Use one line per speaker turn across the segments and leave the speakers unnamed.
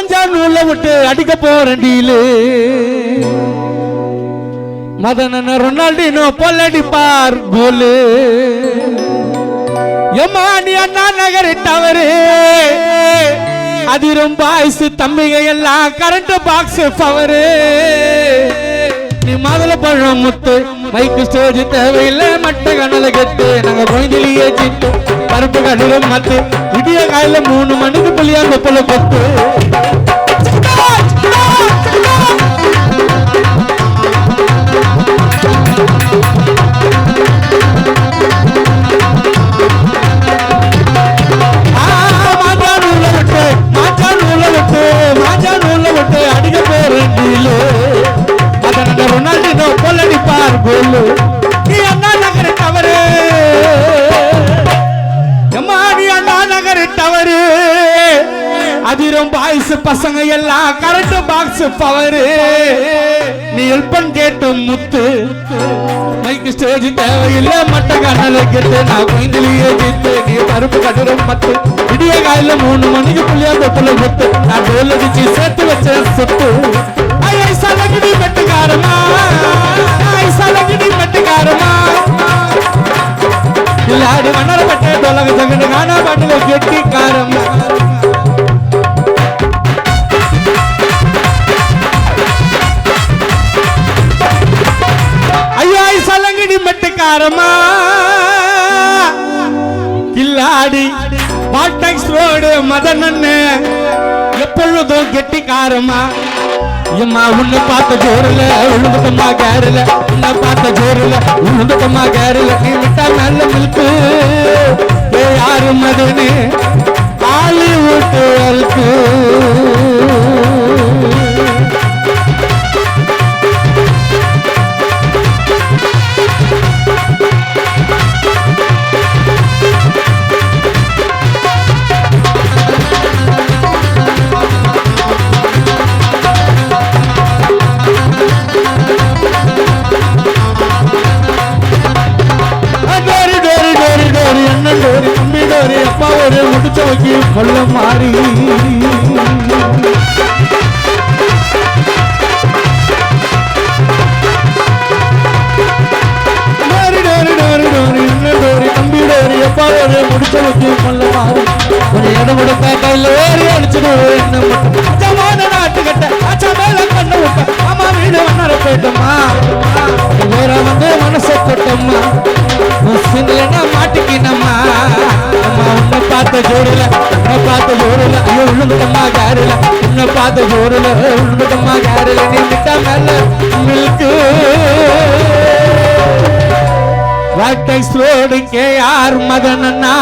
மாஞ்சா நூல்ல விட்டு அடிக்க போறேன் டீலு மதன ரொனால்டினோ பொல்லடிப்பார் கோலு எம்மாடி அண்ணா நகர் டவரு அதிரும் பாய்ஸ் தம்பிக எல்லாம் கரண்ட் பாக்ஸ் பவரு நீ முதல்ல பழம் முத்து மைக்கு ஸ்டேஜ் தேவையில்லை மட்ட கணல கெட்டு நாங்க கோயிலியே சிட்டு பருப்பு கடுகு மத்து விடிய காலையில 3 மணிக்கு புள்ளியாங்க போல கொத்து அடிக்க போறேன் ரொனால்டினோ பொல்லடிப்பார் கோலு நீ அண்ணா நகர் டவரு எம்மாடி அண்ணா நகர் டவரு அதிரும் பாய்ஸ் பசங்க எல்லாம் கரண்ட் பாக்ஸ் பவரு நீ ஹெல்பன் கேட்டு முத்து மைக்கு ஸ்டேஜ் தேவையில்லை மட்ட கண்ணல கெட்டு நான் கோயிலியே ஜித்து நீ பருப்பு கடுரம் மத்து விடிய காலையில 3 மணிக்கு புள்ளியா தொப்புல முத்து நான் கோல் அடிச்சு சேர்த்து வச்ச சொத்து சலகிடி மெட்டுக்காரமா சலகிடி மெட்டுக்காரமா இல்லாடி மன்னர பட்டே தொலக ஜகன கானா பாட்டுல கெட்டிக்காரமா ஐயோ சலகிடி மெட்டுக்காரமா கில்லாடி பால்டாக்ஸ் ரோடு மதனன்னு எப்பொழுதும் கெட்டிக்காரமா எம்மா உன்னை பார்த்த ஜோரில் உழுந்துட்டம்மா கேரல உன்னை பார்த்த ஜோரில் உழுந்துட்டம்மா கேரல நீ விட்டா நல்ல மில்க்கு யாரு மதுன்னு ஹாலிவுட் அல்கு அப்பா ஒரு முடிச்ச வைக்கி கொள்ள மாறி தம்பி டோரி அப்பா ஒரு முடிச்ச வைக்கி கொள்ள மாறி ஒரு இடம் கொடுத்த கையில் ஏறி அடிச்சிடுவோம் என்ன மட்டும் நாட்டு கட்ட அச்சா மேல கண்ணு விட்ட அம்மா வீடு வண்ணர போயிட்டோமா வேற வந்து மனசை தொட்டம்மா சிங்களனா மாட்டிக்கினம்மா உன்னை பார்த்த ஜோடில உன்னை பார்த்த ஜோடில ஐயோ உழுந்துட்டம்மா கேரல உன்னை பார்த்த ஜோடில உழுந்துட்டம்மா கேரல நீ விட்டா மேல மில்க்கு லாக்டைஸ் ரோடு கேஆர் மதனண்ணா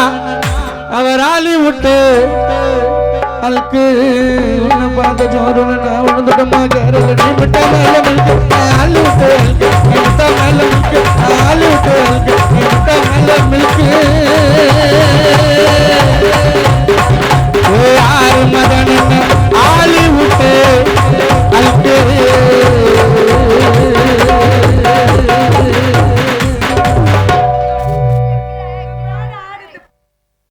அவர் ஹாலிவுட் அல்கு உன்னை பார்த்த ஜோடில உழுந்துட்டம்மா கேரல நீ விட்டா மேல மில்க்கு